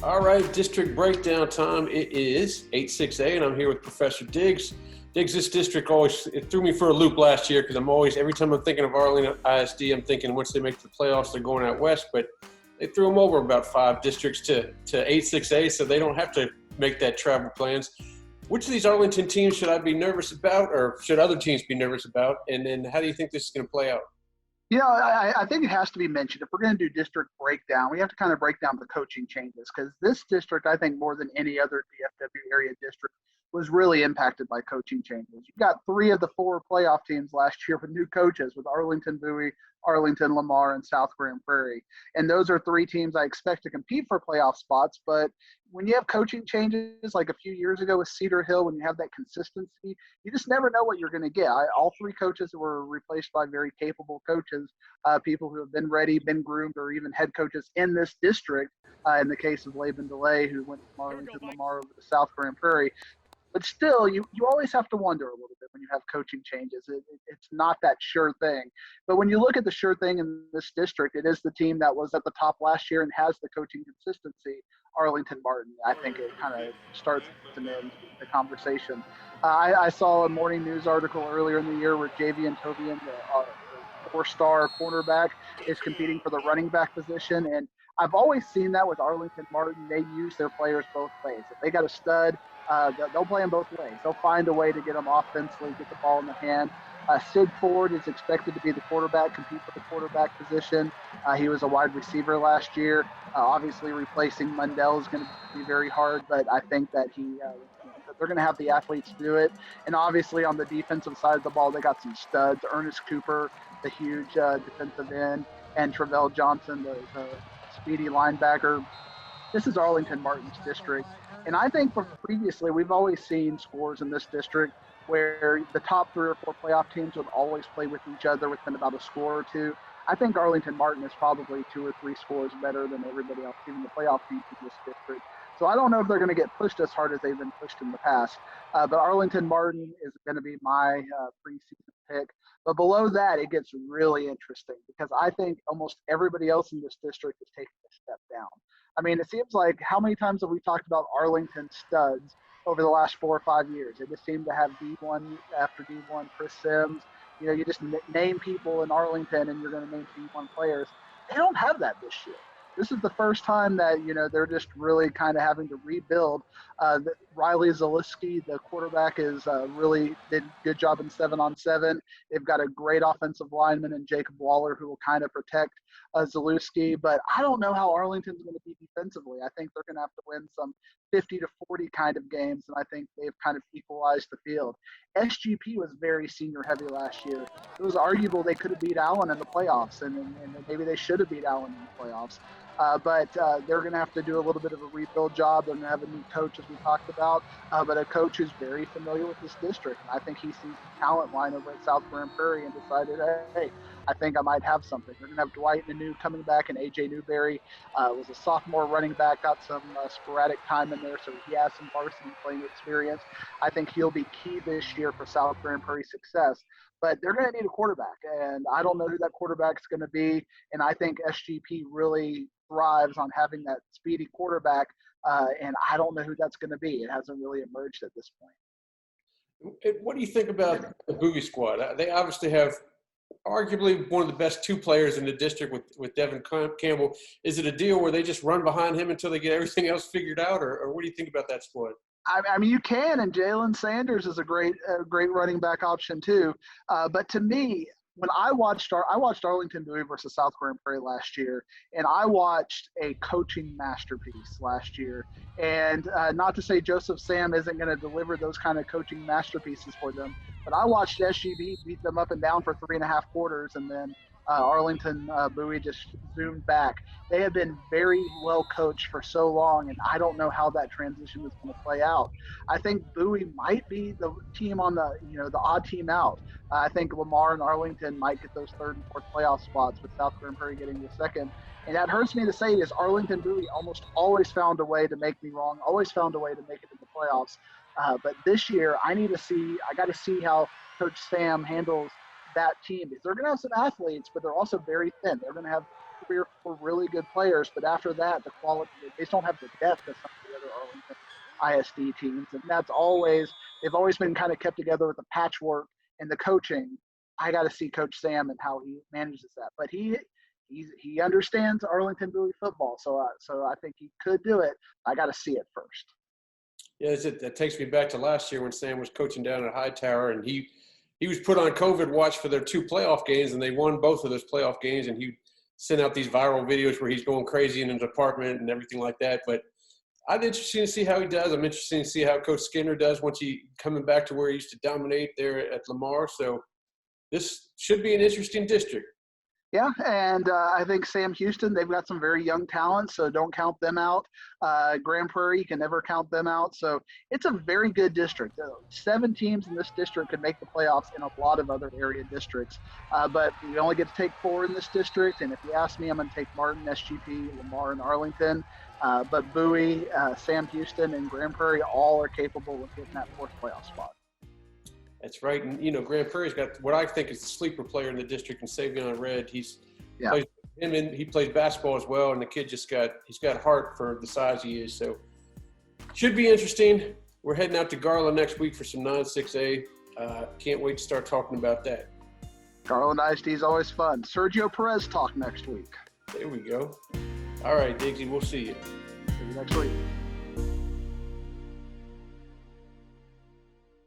All right, district breakdown time. It is 8-6A, and I'm here with Professor Diggs. Diggs, this district it threw me for a loop last year because every time I'm thinking of Arlington ISD, I'm thinking once they make the playoffs, they're going out west. But they threw them over about 5 districts to 8-6A, so they don't have to make that travel plans. Which of these Arlington teams should I be nervous about, or should other teams be nervous about? And then how do you think this is going to play out? I think it has to be mentioned. If we're going to do district breakdown, we have to kind of break down the coaching changes because this district, I think more than any other DFW area district, was really impacted by coaching changes. You got 3 of the 4 playoff teams last year with new coaches with Arlington Bowie, Arlington, Lamar, and South Grand Prairie. And those are 3 teams I expect to compete for playoff spots. But when you have coaching changes like a few years ago with Cedar Hill, when you have that consistency, you just never know what you're going to get. All 3 coaches were replaced by very capable coaches, people who have been ready, been groomed, or even head coaches in this district. In the case of Laban DeLay, who went from Arlington Lamar over to South Grand Prairie. But still, you always have to wonder a little bit when you have coaching changes. It's not that sure thing. But when you look at the sure thing in this district, it is the team that was at the top last year and has the coaching consistency, Arlington Martin. I think it kind of starts and ends the conversation. I saw a morning news article earlier in the year where Javian Tobian, the 4-star cornerback, is competing for the running back position. And I've always seen that with Arlington Martin. They use their players both ways. If they got a stud, they'll play them both ways. They'll find a way to get them offensively, get the ball in the hand. Sid Ford is expected to be the quarterback, compete for the quarterback position. He was a wide receiver last year. Obviously, replacing Mundell is going to be very hard, but I think that they're going to have the athletes do it. And obviously, on the defensive side of the ball, they got some studs. Ernest Cooper, the huge defensive end, and Travell Johnson, the speedy linebacker. This is Arlington Martin's district. And I think from previously, we've always seen scores in this district where the top 3 or 4 playoff teams would always play with each other within about a score or 2. I think Arlington Martin is probably 2 or 3 scores better than everybody else, even the playoff teams in this district. So I don't know if they're going to get pushed as hard as they've been pushed in the past. But Arlington Martin is going to be my preseason pick. But below that, it gets really interesting because I think almost everybody else in this district is taking a step down. I mean, it seems like how many times have we talked about Arlington studs over the last 4 or 5 years? They just seem to have D1 after D1. Chris Sims, you just name people in Arlington and you're going to name D1 players. They don't have that this year. This is the first time that, they're just really kind of having to rebuild. Riley Zaliski, the quarterback, is really did a good job in 7-on-7. They've got a great offensive lineman in Jacob Waller who will kind of protect Zalewski, but I don't know how Arlington's going to be defensively. I think they're going to have to win some 50-40 kind of games, and I think they've kind of equalized the field. SGP was very senior heavy last year. It was arguable they could have beat Allen in the playoffs, and maybe they should have beat Allen in the playoffs. But they're going to have to do a little bit of a rebuild job. They're going to have a new coach, as we talked about, but a coach who's very familiar with this district. And I think he sees the talent line over at South Grand Prairie and decided, hey, I think I might have something. They're going to have Dwight Nanu coming back, and A.J. Newberry was a sophomore running back, got some sporadic time in there, so he has some varsity playing experience. I think he'll be key this year for South Grand Prairie's success. But they're going to need a quarterback, and I don't know who that quarterback is going to be. And I think SGP really thrives on having that speedy quarterback, and I don't know who that's going to be. It hasn't really emerged at this point. What do you think about the Bowie squad? They obviously have arguably one of the best 2 players in the district with Devin Campbell. Is it a deal where they just run behind him until they get everything else figured out, or what do you think about that squad? I mean, you can, and Jalen Sanders is a great running back option too. But to me, when I watched Arlington Bowie versus South Grand Prairie last year, and I watched a coaching masterpiece last year. And not to say Joseph Sam isn't going to deliver those kind of coaching masterpieces for them, but I watched SGB beat them up and down for 3.5 quarters, and then Arlington Bowie just zoomed back. They have been very well coached for so long, and I don't know how that transition is going to play out. I think Bowie might be the team on the odd team out. I think Lamar and Arlington might get those 3rd and 4th playoff spots, with South Grand Prairie getting the 2nd. And that hurts me to say this. Arlington Bowie almost always found a way to make me wrong, always found a way to make it in the playoffs. But this year, I got to see how Coach Sam handles that team. Because they're going to have some athletes, but they're also very thin. They're going to have or 4 really good players, but after that, the quality, they just don't have the depth of some of the other Arlington ISD teams. And they've always been kind of kept together with the patchwork and the coaching. I got to see Coach Sam and how he manages that. But he understands Arlington Bowie football, so I think he could do it. I got to see it first. Yeah, that takes me back to last year when Sam was coaching down at Hightower, and he was put on COVID watch for their 2 playoff games, and they won both of those playoff games. And he sent out these viral videos where he's going crazy in his apartment and everything like that. But I'm interested to see how he does. I'm interested to see how Coach Skinner does once he coming back to where he used to dominate there at Lamar. So this should be an interesting district. Yeah, and I think Sam Houston, they've got some very young talent, so don't count them out. Grand Prairie, you can never count them out. So it's a very good district. 7 teams in this district could make the playoffs in a lot of other area districts. But we only get to take 4 in this district. And if you ask me, I'm going to take Martin, SGP, Lamar, and Arlington. But Bowie, Sam Houston, and Grand Prairie all are capable of getting that 4th playoff spot. That's right. And, Grand Prairie's got what I think is the sleeper player in the district, and Savion Red. He plays basketball as well, and the kid he's got heart for the size he is. So should be interesting. We're heading out to Garland next week for some 9-6A. Can't wait to start talking about that. Garland ISD is always fun. Sergio Perez talk next week. There we go. All right, Diggsy, we'll see you. See you next week.